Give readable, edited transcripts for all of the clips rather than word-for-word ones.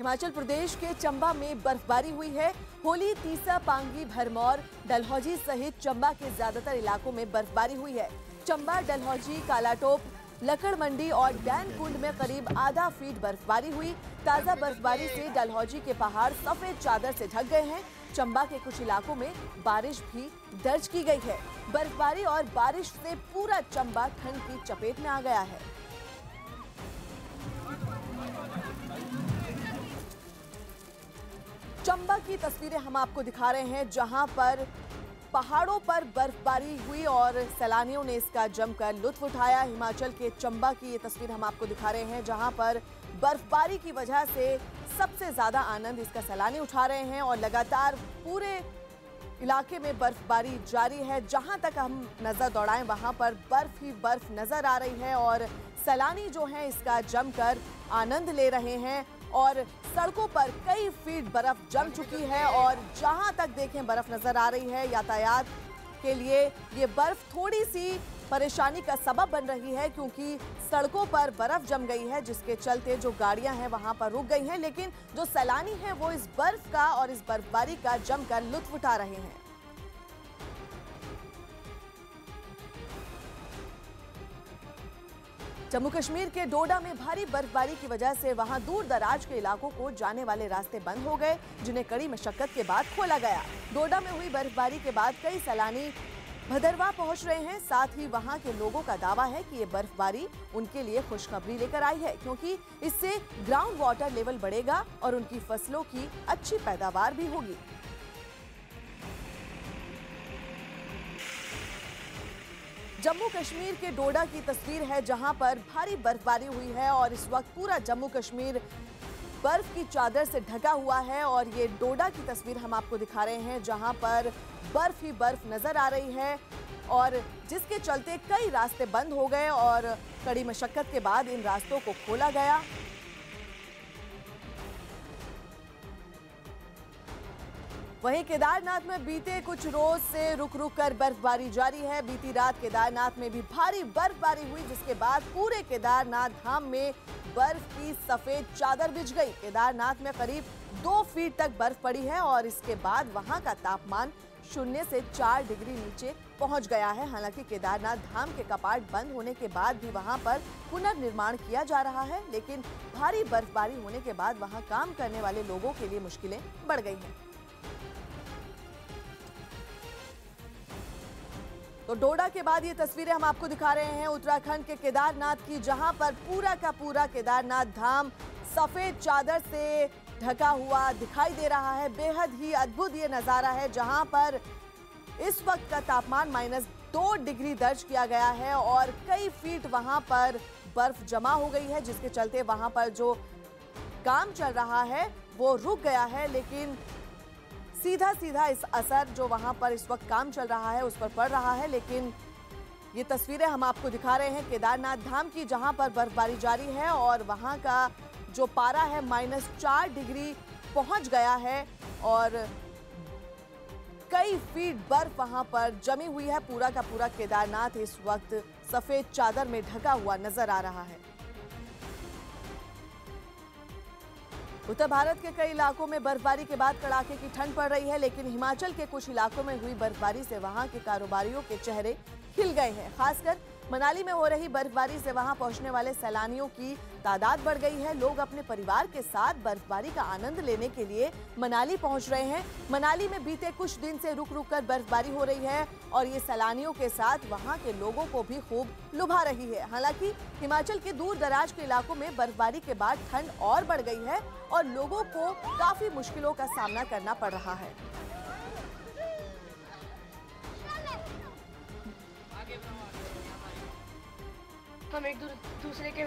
हिमाचल प्रदेश के चंबा में बर्फबारी हुई है। होली, तीसा, पांगी, भरमौर, डलहौजी सहित चंबा के ज्यादातर इलाकों में बर्फबारी हुई है। चंबा, डलहौजी, कालाटोप, लकड़ मंडी और डैन कुंड में करीब आधा फीट बर्फबारी हुई। ताजा बर्फबारी से डलहौजी के पहाड़ सफेद चादर से ढक गए हैं। चंबा के कुछ इलाकों में बारिश भी दर्ज की गई है। बर्फबारी और बारिश से पूरा चंबा ठंड की चपेट में आ गया है। चंबा की तस्वीरें हम आपको दिखा रहे हैं, जहां पर पहाड़ों पर बर्फबारी हुई और सैलानियों ने इसका जमकर लुत्फ उठाया। हिमाचल के चंबा की ये तस्वीर हम आपको दिखा रहे हैं, जहां पर बर्फबारी की वजह से सबसे ज्यादा आनंद इसका सैलानी उठा रहे हैं और लगातार पूरे इलाके में बर्फबारी जारी है। जहां तक हम नजर दौड़ाएं वहां पर बर्फ ही बर्फ नजर आ रही है और सैलानी जो हैं इसका जमकर आनंद ले रहे हैं और सड़कों पर कई फीट बर्फ जम चुकी है और जहां तक देखें बर्फ नजर आ रही है। यातायात के लिए ये बर्फ थोड़ी सी परेशानी का सबब बन रही है, क्योंकि सड़कों पर बर्फ जम गई है, जिसके चलते जो गाड़ियां हैं वहां पर रुक गई हैं। लेकिन जो सैलानी हैं वो इस बर्फ का और इस बर्फबारी का जमकर लुत्फ उठा रहे हैं। जम्मू कश्मीर के डोडा में भारी बर्फबारी की वजह से वहां दूर दराज के इलाकों को जाने वाले रास्ते बंद हो गए, जिन्हें कड़ी मशक्कत के बाद खोला गया। डोडा में हुई बर्फबारी के बाद कई सैलानी भदरवाह पहुंच रहे हैं। साथ ही वहां के लोगों का दावा है कि ये बर्फबारी उनके लिए खुशखबरी लेकर आई है, क्योंकि इससे ग्राउंड वाटर लेवल बढ़ेगा और उनकी फसलों की अच्छी पैदावार भी होगी। जम्मू कश्मीर के डोडा की तस्वीर है, जहां पर भारी बर्फबारी हुई है और इस वक्त पूरा जम्मू कश्मीर बर्फ की चादर से ढका हुआ है। और ये डोडा की तस्वीर हम आपको दिखा रहे हैं, जहां पर बर्फ ही बर्फ नजर आ रही है और जिसके चलते कई रास्ते बंद हो गए और कड़ी मशक्कत के बाद इन रास्तों को खोला गया। वहीं केदारनाथ में बीते कुछ रोज से रुक रुक कर बर्फबारी जारी है। बीती रात केदारनाथ में भी भारी बर्फबारी हुई, जिसके बाद पूरे केदारनाथ धाम में बर्फ की सफेद चादर बिछ गई। केदारनाथ में करीब 2 फीट तक बर्फ पड़ी है और इसके बाद वहां का तापमान 0 से 4 डिग्री नीचे पहुंच गया है। हालांकि केदारनाथ धाम के कपाट बंद होने के बाद भी वहां पर पुनर्निर्माण किया जा रहा है, लेकिन भारी बर्फबारी होने के बाद वहां काम करने वाले लोगों के लिए मुश्किलें बढ़ गई हैं। तो डोडा के बाद ये तस्वीरें हम आपको दिखा रहे हैं उत्तराखंड के केदारनाथ की, जहां पर पूरा का पूरा केदारनाथ धाम सफेद चादर से ढका हुआ दिखाई दे रहा है। बेहद ही अद्भुत ये नजारा है, जहां पर इस वक्त का तापमान -2 डिग्री दर्ज किया गया है और कई फीट वहां पर बर्फ जमा हो गई है, जिसके चलते वहां पर जो काम चल रहा है वो रुक गया है। लेकिन सीधा सीधा इस असर जो वहां पर इस वक्त काम चल रहा है उस पर पड़ रहा है। लेकिन ये तस्वीरें हम आपको दिखा रहे हैं केदारनाथ धाम की, जहां पर बर्फबारी जारी है और वहां का जो पारा है -4 डिग्री पहुंच गया है और कई फीट बर्फ वहां पर जमी हुई है। पूरा का पूरा केदारनाथ इस वक्त सफेद चादर में ढका हुआ नजर आ रहा है। उत्तर भारत के कई इलाकों में बर्फबारी के बाद कड़ाके की ठंड पड़ रही है, लेकिन हिमाचल के कुछ इलाकों में हुई बर्फबारी से वहां के कारोबारियों के चेहरे खिल गए हैं। खासकर मनाली में हो रही बर्फबारी से वहां पहुंचने वाले सैलानियों की तादाद बढ़ गई है। लोग अपने परिवार के साथ बर्फबारी का आनंद लेने के लिए मनाली पहुंच रहे हैं। मनाली में बीते कुछ दिन से रुक रुक कर बर्फबारी हो रही है और ये सैलानियों के साथ वहां के लोगों को भी खूब लुभा रही है। हालांकि हिमाचल के दूर दराज के इलाकों में बर्फबारी के बाद ठंड और बढ़ गई है और लोगों को काफी मुश्किलों का सामना करना पड़ रहा है। हम एक दूसरे के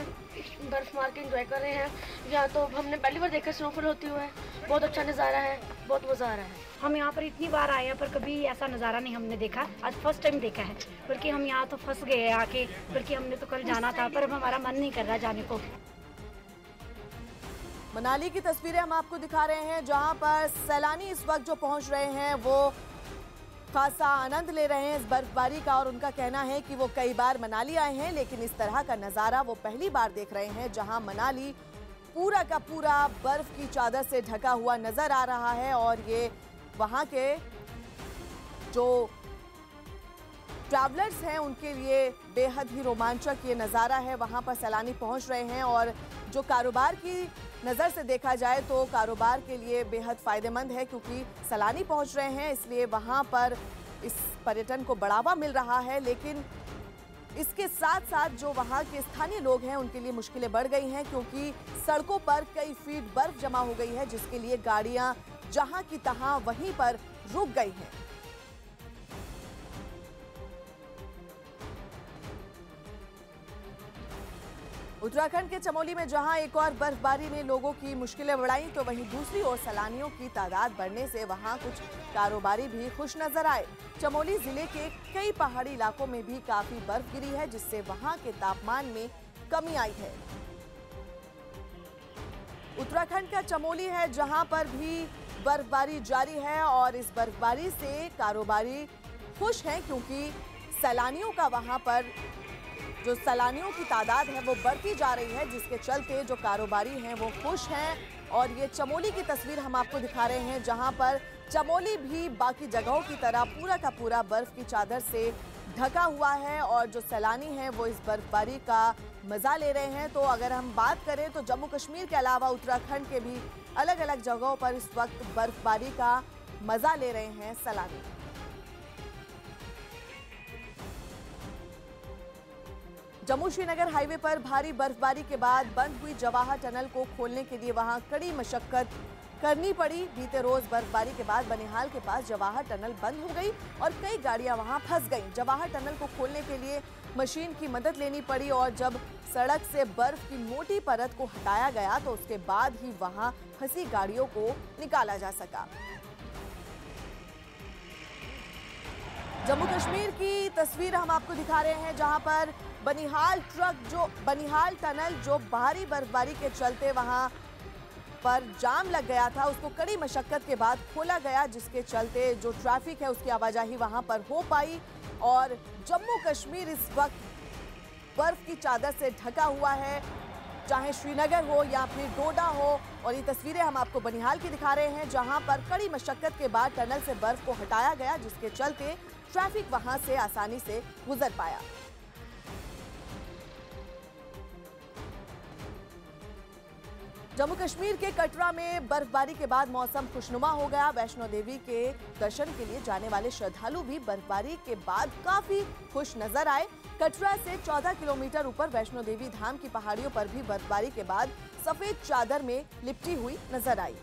बर्फ मार के एंजॉय कर रहे हैं। यहाँ तो हमने पहली बार देखा स्नोफॉल होती हुई है, बहुत अच्छा नज़ारा है, बहुत मज़ा आ रहा है। हम यहाँ पर इतनी बार आए हैं पर कभी ऐसा नज़ारा नहीं हमने देखा, आज फर्स्ट टाइम देखा है। बल्कि हम यहाँ तो फंस गए आके, बल्कि हमने तो कल जाना था पर अब हमारा मन नहीं कर रहा जाने को। मनाली की तस्वीरें हम आपको दिखा रहे हैं, जहां पर सैलानी इस वक्त जो पहुंच रहे हैं वो खासा आनंद ले रहे हैं इस बर्फबारी का और उनका कहना है कि वो कई बार मनाली आए हैं, लेकिन इस तरह का नज़ारा वो पहली बार देख रहे हैं, जहां मनाली पूरा का पूरा बर्फ की चादर से ढका हुआ नजर आ रहा है और ये वहां के जो ट्रैवलर्स हैं उनके लिए बेहद ही रोमांचक ये नज़ारा है। वहां पर सैलानी पहुंच रहे हैं और जो कारोबार की नज़र से देखा जाए तो कारोबार के लिए बेहद फ़ायदेमंद है, क्योंकि सैलानी पहुंच रहे हैं इसलिए वहां पर इस पर्यटन को बढ़ावा मिल रहा है। लेकिन इसके साथ साथ जो वहां के स्थानीय लोग हैं उनके लिए मुश्किलें बढ़ गई हैं, क्योंकि सड़कों पर कई फीट बर्फ जमा हो गई है, जिसके लिए गाड़ियां जहां की तहां वहीं पर रुक गई हैं। उत्तराखंड के चमोली में जहां एक और बर्फबारी ने लोगों की मुश्किलें बढ़ाई, तो वहीं दूसरी ओर सैलानियों की तादाद बढ़ने से वहां कुछ कारोबारी भी खुश नजर आए। चमोली जिले के कई पहाड़ी इलाकों में भी काफी बर्फ गिरी है, जिससे वहां के तापमान में कमी आई है। उत्तराखंड का चमोली है जहां पर भी बर्फबारी जारी है और इस बर्फबारी से कारोबारी खुश हैं, क्योंकि सैलानियों का वहां पर जो सैलानियों की तादाद है वो बढ़ती जा रही है, जिसके चलते जो कारोबारी हैं वो खुश हैं। और ये चमोली की तस्वीर हम आपको दिखा रहे हैं, जहां पर चमोली भी बाकी जगहों की तरह पूरा का पूरा बर्फ की चादर से ढका हुआ है और जो सैलानी हैं वो इस बर्फबारी का मजा ले रहे हैं। तो अगर हम बात करें तो जम्मू कश्मीर के अलावा उत्तराखंड के भी अलग अलग जगहों पर इस वक्त बर्फबारी का मजा ले रहे हैं सैलानी। जम्मू श्रीनगर हाईवे पर भारी बर्फबारी के बाद बंद हुई जवाहर टनल को खोलने के लिए वहां कड़ी मशक्कत करनी पड़ी। बीते रोज बर्फबारी के बाद बनिहाल के पास जवाहर टनल बंद हो गई और कई गाड़ियां वहां फंस गईं। जवाहर टनल को खोलने के लिए मशीन की मदद लेनी पड़ी और जब सड़क से बर्फ की मोटी परत को हटाया गया तो उसके बाद ही वहां फंसी गाड़ियों को निकाला जा सका। जम्मू कश्मीर की तस्वीर हम आपको दिखा रहे हैं, जहां पर बनिहाल टनल जो भारी बर्फबारी के चलते वहां पर जाम लग गया था, उसको कड़ी मशक्कत के बाद खोला गया, जिसके चलते जो ट्रैफिक है उसकी आवाजाही वहां पर हो पाई। और जम्मू कश्मीर इस वक्त बर्फ की चादर से ढका हुआ है, चाहे श्रीनगर हो या फिर डोडा हो। और ये तस्वीरें हम आपको बनिहाल की दिखा रहे हैं, जहां पर कड़ी मशक्कत के बाद टनल से बर्फ को हटाया गया, जिसके चलते ट्रैफिक वहां से आसानी से गुजर पाया। जम्मू कश्मीर के कटरा में बर्फबारी के बाद मौसम खुशनुमा हो गया। वैष्णो देवी के दर्शन के लिए जाने वाले श्रद्धालु भी बर्फबारी के बाद काफी खुश नजर आए। कटरा से 14 किलोमीटर ऊपर वैष्णो देवी धाम की पहाड़ियों पर भी बर्फबारी के बाद सफेद चादर में लिपटी हुई नजर आई।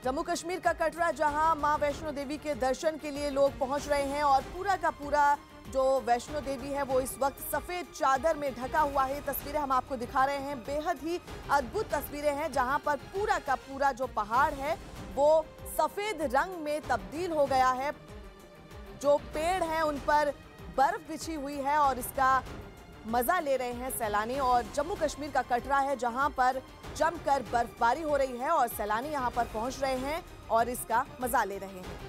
जम्मू कश्मीर का कटरा, जहां मां वैष्णो देवी के दर्शन के लिए लोग पहुंच रहे हैं और पूरा का पूरा जो वैष्णो देवी है वो इस वक्त सफेद चादर में ढका हुआ है। तस्वीरें हम आपको दिखा रहे हैं, बेहद ही अद्भुत तस्वीरें हैं, जहां पर पूरा का पूरा जो पहाड़ है वो सफेद रंग में तब्दील हो गया है। जो पेड़ हैं उन पर बर्फ बिछी हुई है और इसका मजा ले रहे हैं सैलानी। और जम्मू कश्मीर का कटरा है, जहां पर जमकर बर्फबारी हो रही है और सैलानी यहां पर पहुंच रहे हैं और इसका मजा ले रहे हैं।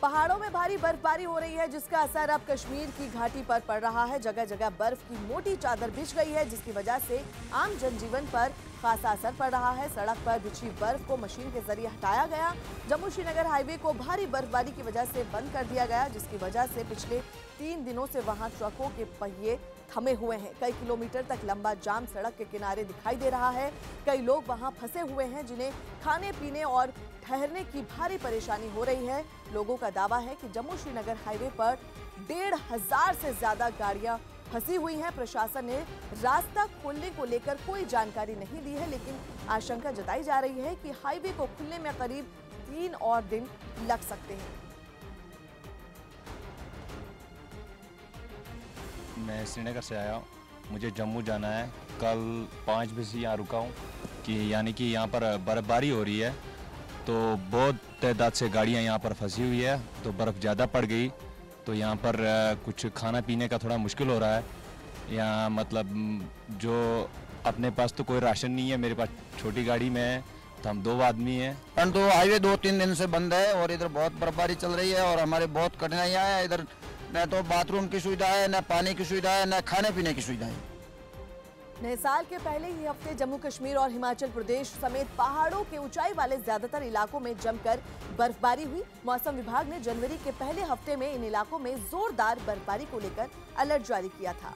पहाड़ों में भारी बर्फबारी हो रही है, जिसका असर अब कश्मीर की घाटी पर पड़ रहा है। जगह जगह बर्फ की मोटी चादर बिछ गई है, जिसकी वजह से आम जनजीवन पर खासा असर पड़ रहा है। सड़क पर बिछी बर्फ को मशीन के जरिए हटाया गया। जम्मू श्रीनगर हाईवे को भारी बर्फबारी की वजह से बंद कर दिया गया, जिसकी वजह से पिछले 3 दिनों से वहां ट्रकों के पहिए थमे हुए हैं। कई किलोमीटर तक लंबा जाम सड़क के किनारे दिखाई दे रहा है। कई लोग वहां फंसे हुए हैं, जिन्हें खाने पीने और ठहरने की भारी परेशानी हो रही है। लोगों का दावा है कि जम्मू श्रीनगर हाईवे पर 1500 से ज्यादा गाड़ियां फंसी हुई हैं। प्रशासन ने रास्ता खोलने को लेकर कोई जानकारी नहीं दी है, लेकिन आशंका जताई जा रही है कि हाईवे को खुलने में करीब 3 और दिन लग सकते हैं। मैं श्रीनगर से आया हूँ, मुझे जम्मू जाना है। कल 5 बजे से यहाँ रुका हूँ कि यानी कि यहाँ पर बर्फ़बारी हो रही है, तो बहुत तादाद से गाड़ियाँ यहाँ पर फंसी हुई है, तो बर्फ़ ज़्यादा पड़ गई, तो यहाँ पर कुछ खाना पीने का थोड़ा मुश्किल हो रहा है। यहाँ मतलब जो अपने पास तो कोई राशन नहीं है, मेरे पास छोटी गाड़ी में है, हम 2 आदमी हैं। परंतु हाईवे 2-3 दिन से बंद है और इधर बहुत बर्फबारी चल रही है और हमारे बहुत कठिनाइयाँ हैं। इधर न तो बाथरूम की सुविधा है, न पानी की सुविधा है, न खाने पीने की सुविधा है। नए साल के पहले ही हफ्ते जम्मू कश्मीर और हिमाचल प्रदेश समेत पहाड़ों के ऊंचाई वाले ज्यादातर इलाकों में जमकर बर्फबारी हुई। मौसम विभाग ने जनवरी के पहले हफ्ते में इन इलाकों में जोरदार बर्फबारी को लेकर अलर्ट जारी किया था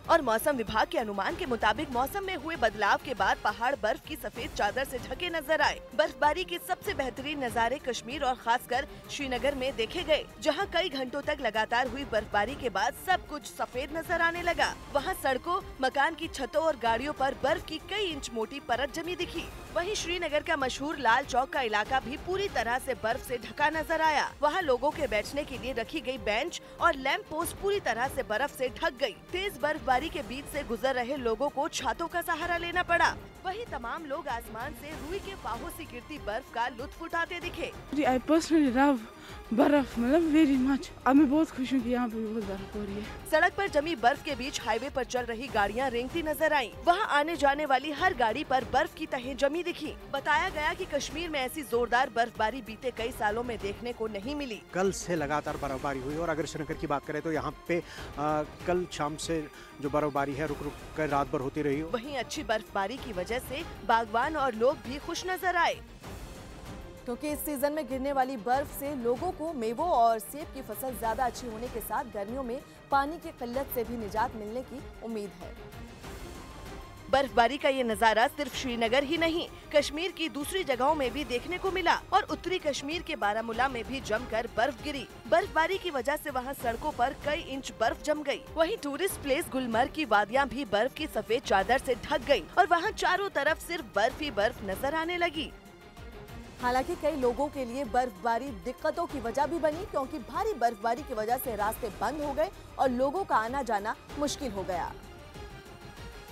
और मौसम विभाग के अनुमान के मुताबिक मौसम में हुए बदलाव के बाद पहाड़ बर्फ की सफेद चादर से ढके नजर आए। बर्फबारी के सबसे बेहतरीन नजारे कश्मीर और खासकर श्रीनगर में देखे गए, जहां कई घंटों तक लगातार हुई बर्फबारी के बाद सब कुछ सफेद नजर आने लगा। वहां सड़कों, मकान की छतों और गाड़ियों पर बर्फ की कई इंच मोटी परत जमी दिखी। वहीं श्रीनगर का मशहूर लाल चौक का इलाका भी पूरी तरह से बर्फ से ढका नजर आया। वहां लोगों के बैठने के लिए रखी गई बेंच और लैंप पोस्ट पूरी तरह से बर्फ से ढक गई। तेज बर्फबारी के बीच से गुजर रहे लोगों को छातों का सहारा लेना पड़ा। वहीं तमाम लोग आसमान से रुई के फाहों से गिरती बर्फ का लुत्फ उठाते दिखे। I personally love बर्फ, मतलब वेरी मच। अब मैं बहुत खुश हूँ कि यहाँ पे बहुत बर्फ हो रही है। सड़क पर जमी बर्फ के बीच हाईवे पर चल रही गाड़ियाँ रेंगती नजर आईं। वहाँ आने जाने वाली हर गाड़ी पर बर्फ की तहें जमी दिखी। बताया गया कि कश्मीर में ऐसी जोरदार बर्फबारी बीते कई सालों में देखने को नहीं मिली। कल से लगातार बर्फबारी हुई और अगर श्रीनगर की बात करें तो यहाँ पे कल शाम से जो बर्फबारी है रुक रुक कर रात भर होती रही। वहीं अच्छी बर्फबारी की वजह से बागवान और लोग भी खुश नजर आए, क्योंकि इस सीजन में गिरने वाली बर्फ से लोगों को मेवों और सेब की फसल ज्यादा अच्छी होने के साथ गर्मियों में पानी की किल्लत से भी निजात मिलने की उम्मीद है। बर्फबारी का ये नजारा सिर्फ श्रीनगर ही नहीं, कश्मीर की दूसरी जगहों में भी देखने को मिला और उत्तरी कश्मीर के बारामूला में भी जमकर बर्फ गिरी। बर्फबारी की वजह से वहां सड़कों पर कई इंच बर्फ जम गई। वहीं टूरिस्ट प्लेस गुलमर्ग की वादियां भी बर्फ की सफेद चादर से ढक गई और वहां चारों तरफ सिर्फ बर्फ ही बर्फ नजर आने लगी। हालांकि कई लोगों के लिए बर्फबारी दिक्कतों की वजह भी बनी, क्योंकि भारी बर्फबारी की वजह से रास्ते बंद हो गए और लोगों का आना जाना मुश्किल हो गया।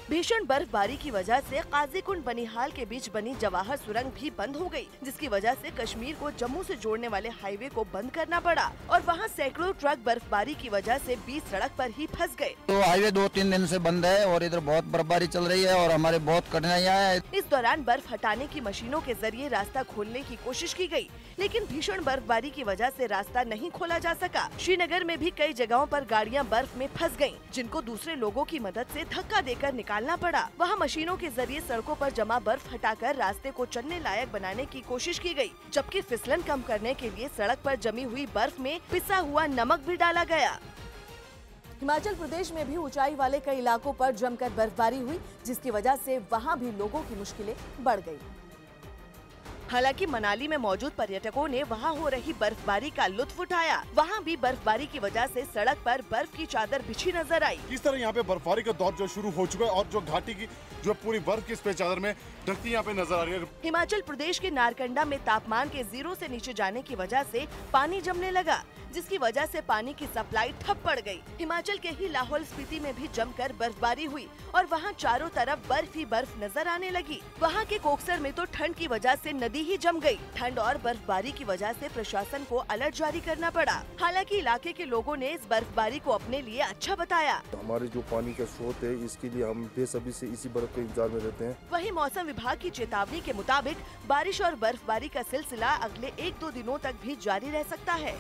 भीषण बर्फबारी की वजह से काजीकुंड बनिहाल के बीच बनी जवाहर सुरंग भी बंद हो गई, जिसकी वजह से कश्मीर को जम्मू से जोड़ने वाले हाईवे को बंद करना पड़ा और वहां सैकड़ों ट्रक बर्फबारी की वजह से बीच सड़क पर ही फंस गए। तो हाईवे 2-3 दिन से बंद है और इधर बहुत बर्फबारी चल रही है और हमारे बहुत कठिनाइयाँ हैं। इस दौरान बर्फ हटाने की मशीनों के जरिए रास्ता खोलने की कोशिश की गई, लेकिन भीषण बर्फबारी की वजह से रास्ता नहीं खोला जा सका। श्रीनगर में भी कई जगहों पर गाड़ियां बर्फ में फंस गईं, जिनको दूसरे लोगों की मदद से धक्का देकर निकालना पड़ा। वहां मशीनों के जरिए सड़कों पर जमा बर्फ हटाकर रास्ते को चलने लायक बनाने की कोशिश की गई, जबकि फिसलन कम करने के लिए सड़क पर जमी हुई बर्फ में पिसा हुआ नमक भी डाला गया। हिमाचल प्रदेश में भी ऊंचाई वाले कई इलाकों पर जमकर बर्फबारी हुई, जिसकी वजह से वहां भी लोगों की मुश्किलें बढ़ गई। हालांकि मनाली में मौजूद पर्यटकों ने वहां हो रही बर्फबारी का लुत्फ उठाया। वहां भी बर्फबारी की वजह से सड़क पर बर्फ की चादर बिछी नजर आई। इस तरह यहाँ पे बर्फबारी का दौर जो शुरू हो चुका है और जो घाटी की जो पूरी बर्फ की सफेद चादर में ढकती यहाँ पे नजर आ रही है। हिमाचल प्रदेश के नारकंडा में तापमान के 0 से नीचे जाने की वजह से पानी जमने लगा, जिसकी वजह से पानी की सप्लाई ठप पड़ गई। हिमाचल के ही लाहौल स्पीति में भी जमकर बर्फबारी हुई और वहाँ चारों तरफ बर्फ ही बर्फ नजर आने लगी। वहाँ के कोकसर में तो ठंड की वजह से नदी ही जम गई। ठंड और बर्फबारी की वजह से प्रशासन को अलर्ट जारी करना पड़ा। हालांकि इलाके के लोगों ने इस बर्फबारी को अपने लिए अच्छा बताया। हमारे जो पानी का स्रोत है, इसके लिए हम बेसब्री से इसी बर्फ के इंतजार में रहते हैं। वहीं मौसम विभाग की चेतावनी के मुताबिक बारिश और बर्फबारी का सिलसिला अगले 1-2 दिनों तक भी जारी रह सकता है।